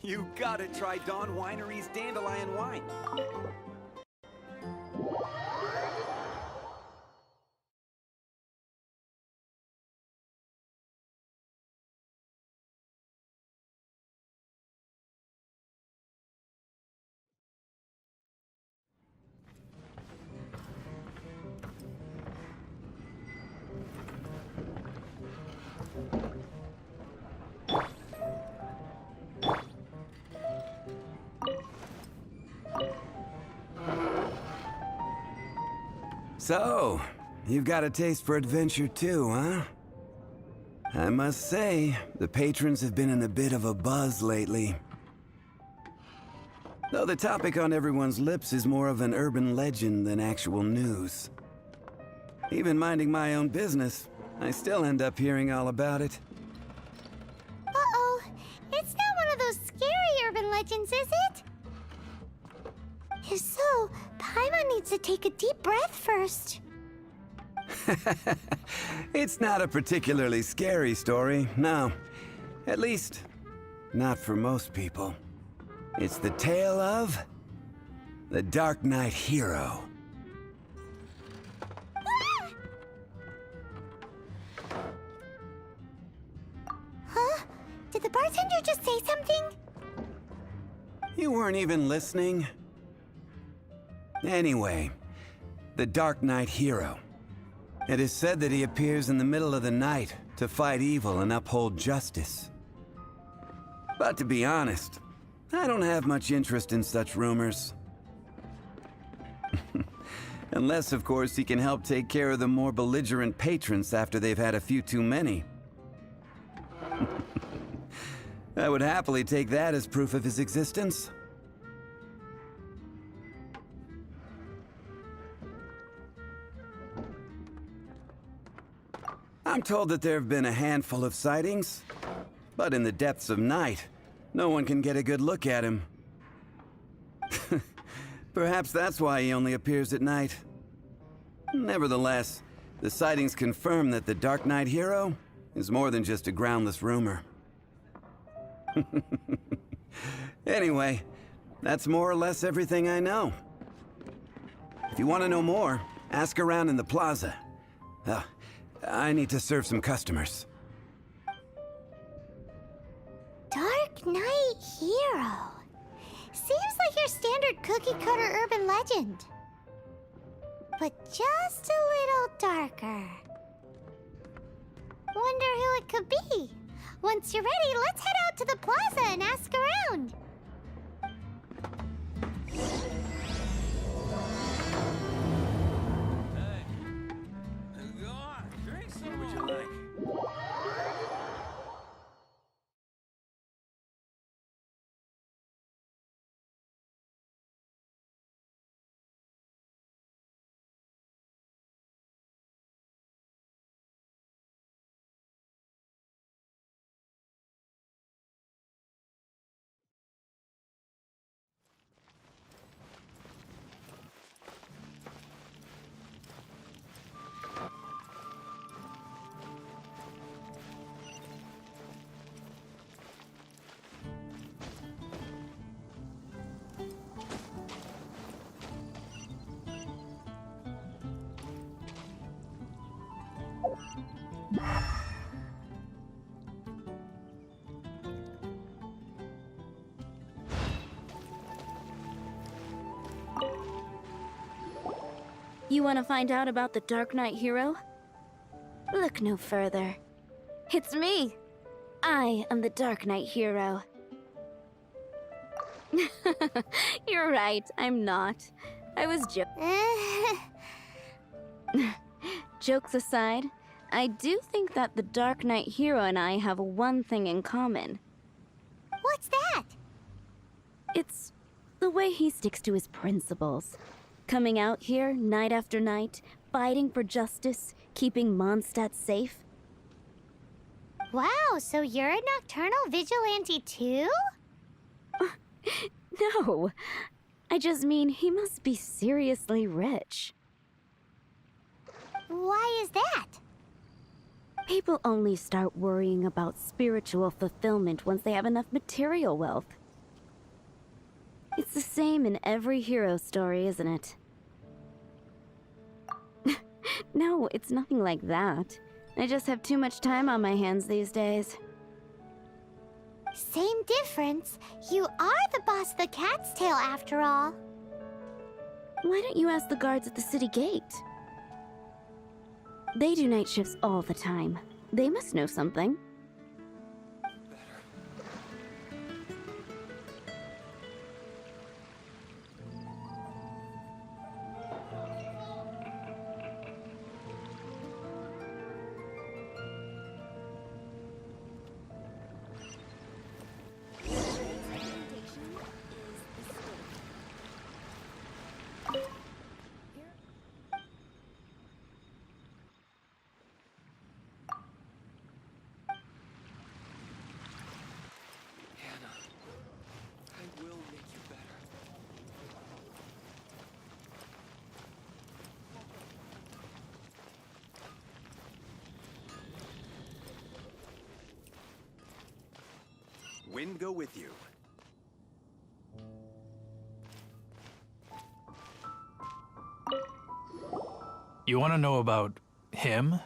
You gotta try Dawn Winery's Dandelion Wine. So, you've got a taste for adventure too, huh? I must say, the patrons have been in a bit of a buzz lately. Though the topic on everyone's lips is more of an urban legend than actual news. Even minding my own business, I still end up hearing all about it. Uh-oh. It's not one of those scary urban legends, is it? If so, Paimon needs to take a deep breath first. It's not a particularly scary story, no. At least, not for most people. It's the tale of the Dark Knight Hero. Huh? Did the bartender just say something? You weren't even listening. Anyway, the Dark Knight Hero. It is said that he appears in the middle of the night to fight evil and uphold justice. But to be honest, I don't have much interest in such rumors. Unless, of course, he can help take care of the more belligerent patrons after they've had a few too many. I would happily take that as proof of his existence. I'm told that there have been a handful of sightings, but in the depths of night, no one can get a good look at him. Perhaps that's why he only appears at night. Nevertheless, the sightings confirm that the Dark Knight Hero is more than just a groundless rumor. Anyway, that's more or less everything I know. If you want to know more, ask around in the plaza. I need to serve some customers. Dark Knight Hero. Seems like your standard cookie-cutter urban legend. But just a little darker. Wonder who it could be. Once you're ready, let's head out to the plaza and ask around. Go on, drink some. What would you like? You want to find out about the Dark Knight Hero? Look no further. It's me! I am the Dark Knight Hero. You're right, I'm not. I was Jokes aside, I do think that the Dark Knight Hero and I have one thing in common. What's that? It's the way he sticks to his principles. Coming out here night after night, fighting for justice, keeping Mondstadt safe. Wow, so you're a nocturnal vigilante too? No, I just mean he must be seriously rich. Why is that? People only start worrying about spiritual fulfillment once they have enough material wealth. It's the same in every hero story, isn't it? No, it's nothing like that. I just have too much time on my hands these days. Same difference. You are the boss of the Cat's Tail after all. Why don't you ask the guards at the city gate? They do night shifts all the time. They must know something. Wind go with you. You want to know about him?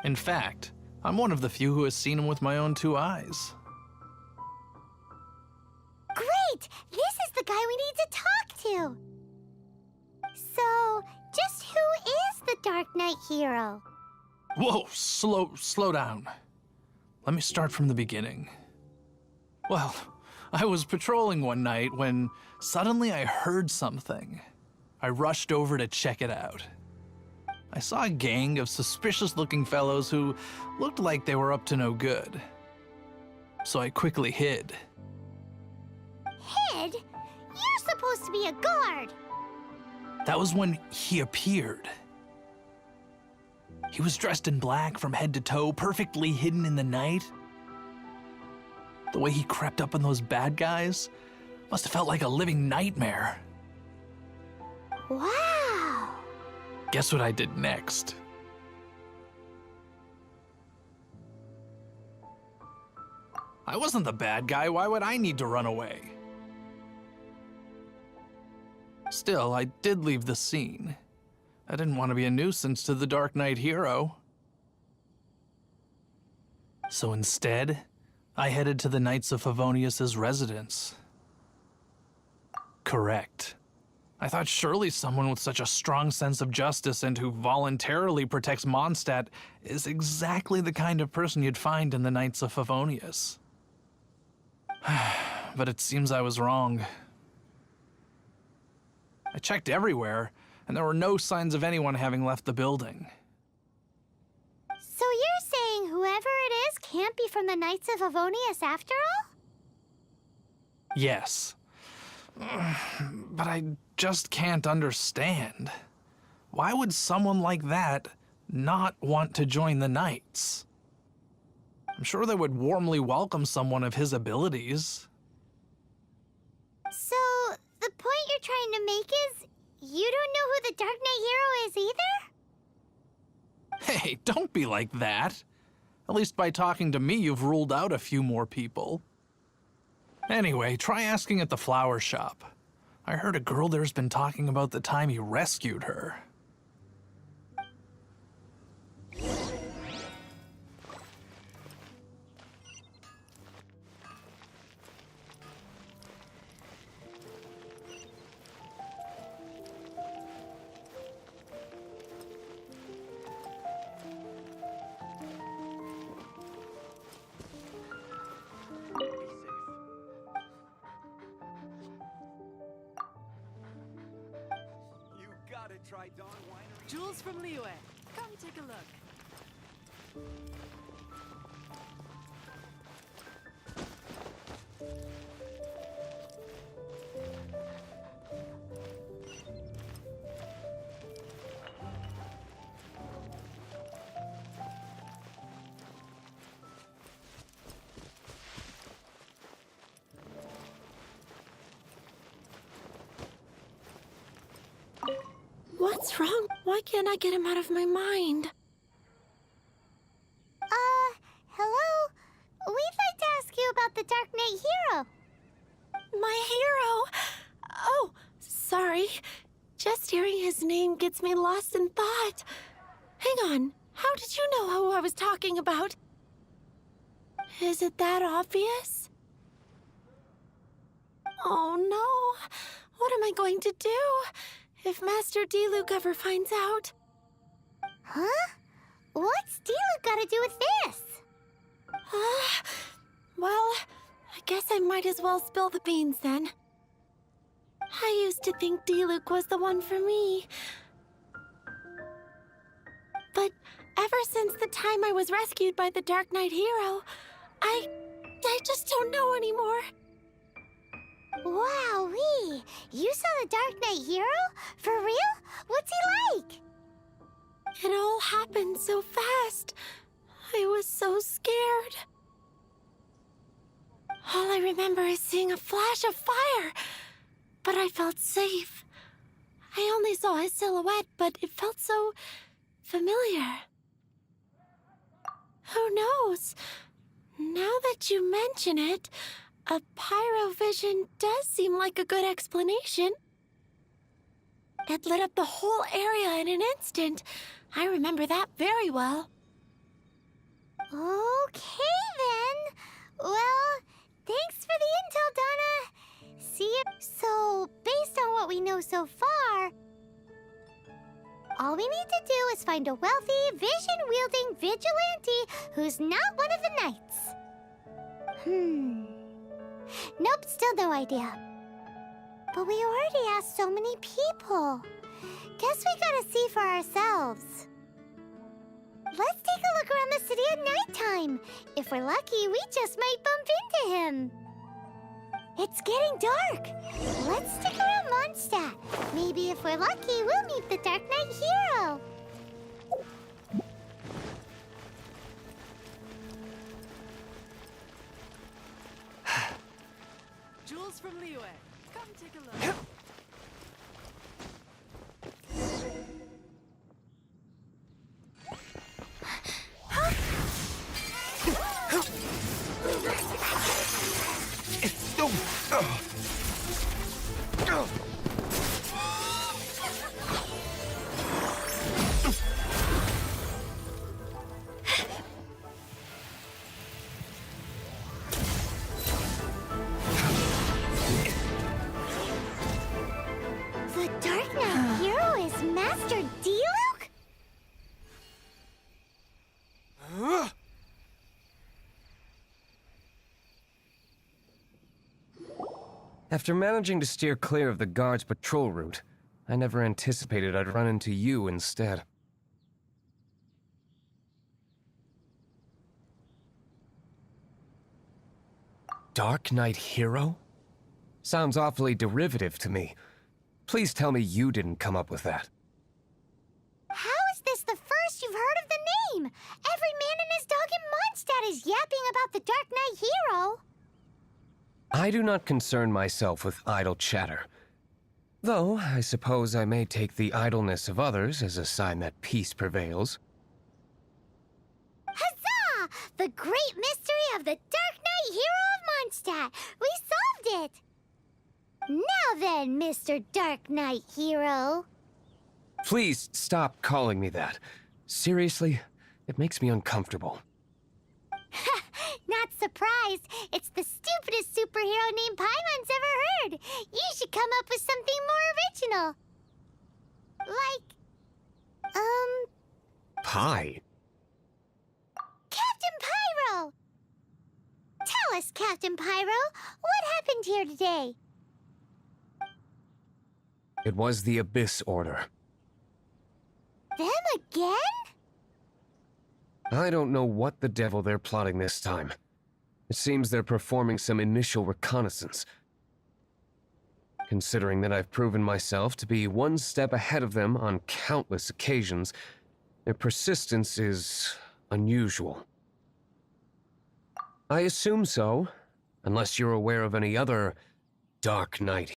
In fact, I'm one of the few who has seen him with my own 2 eyes. Great! This is the guy we need to talk to! So, just who is the Dark Knight hero? Whoa, slow down. Let me start from the beginning. Well, I was patrolling one night when suddenly I heard something. I rushed over to check it out. I saw a gang of suspicious-looking fellows who looked like they were up to no good. So I quickly hid. Hid? You're supposed to be a guard! That was when he appeared. He was dressed in black from head to toe, perfectly hidden in the night. The way he crept up on those bad guys must have felt like a living nightmare. Wow! Guess what I did next? I wasn't the bad guy. Why would I need to run away? Still, I did leave the scene. I didn't want to be a nuisance to the Dark Knight hero. So instead, I headed to the Knights of Favonius' residence. Correct. I thought surely someone with such a strong sense of justice and who voluntarily protects Mondstadt is exactly the kind of person you'd find in the Knights of Favonius. But it seems I was wrong. I checked everywhere, and there were no signs of anyone having left the building. So you're saying whoever it is can't be from the Knights of Favonius after all? Yes. But I just can't understand. Why would someone like that not want to join the Knights? I'm sure they would warmly welcome someone of his abilities. So, the point you're trying to make is you don't know who the Dark Knight hero is either? Hey, don't be like that. At least by talking to me, you've ruled out a few more people. Anyway, try asking at the flower shop. I heard a girl there's been talking about the time you rescued her. Jules from Liyue. Come take a look. What's wrong? Why can't I get him out of my mind? Hello? We'd like to ask you about the Dark Knight hero. My hero! sorry. Just hearing his name gets me lost in thought. Hang on, how did you know who I was talking about? Is it that obvious? Oh no, what am I going to do if Master Diluc ever finds out? Huh? What's Diluc got to do with this? Well, I guess I might as well spill the beans then. I used to think Diluc was the one for me. But ever since the time I was rescued by the Dark Knight hero, I just don't know anymore. Wowee! You saw the Dark Knight hero? For real? What's he like? It all happened so fast. I was so scared. All I remember is seeing a flash of fire, but I felt safe. I only saw his silhouette, but it felt so familiar. Who knows? Now that you mention it, a pyrovision does seem like a good explanation. It lit up the whole area in an instant. I remember that very well. Okay, then. Well, thanks for the intel, Donna. See you. So, based on what we know so far, all we need to do is find a wealthy, vision-wielding vigilante who's not one of the knights. Nope, still no idea. But we already asked so many people. Guess we gotta see for ourselves. Let's take a look around the city at nighttime. If we're lucky, we just might bump into him. It's getting dark. Let's stick around Mondstadt. Maybe if we're lucky, we'll meet the Dark Knight hero. Jules from Liyue. Come take a look. The Dark Knight hero is Master Diluc? After managing to steer clear of the guard's patrol route, I never anticipated I'd run into you instead. Dark Knight hero? Sounds awfully derivative to me. Please tell me you didn't come up with that. How is this the first you've heard of the name? Every man and his dog in Mondstadt is yapping about the Dark Knight hero. I do not concern myself with idle chatter. Though, I suppose I may take the idleness of others as a sign that peace prevails. Huzzah! The great mystery of the Dark Knight hero of Mondstadt! We solved it! Now then, Mr. Dark Knight hero. Please stop calling me that. Seriously, it makes me uncomfortable. Not surprised. It's the stupidest superhero name Paimon's ever heard. You should come up with something more original. Like, Pie? Captain Pyro! Tell us, Captain Pyro, what happened here today? It was the Abyss Order. Them again? I don't know what the devil they're plotting this time. It seems they're performing some initial reconnaissance. Considering that I've proven myself to be one step ahead of them on countless occasions, their persistence is unusual. I assume so, unless you're aware of any other Dark Knight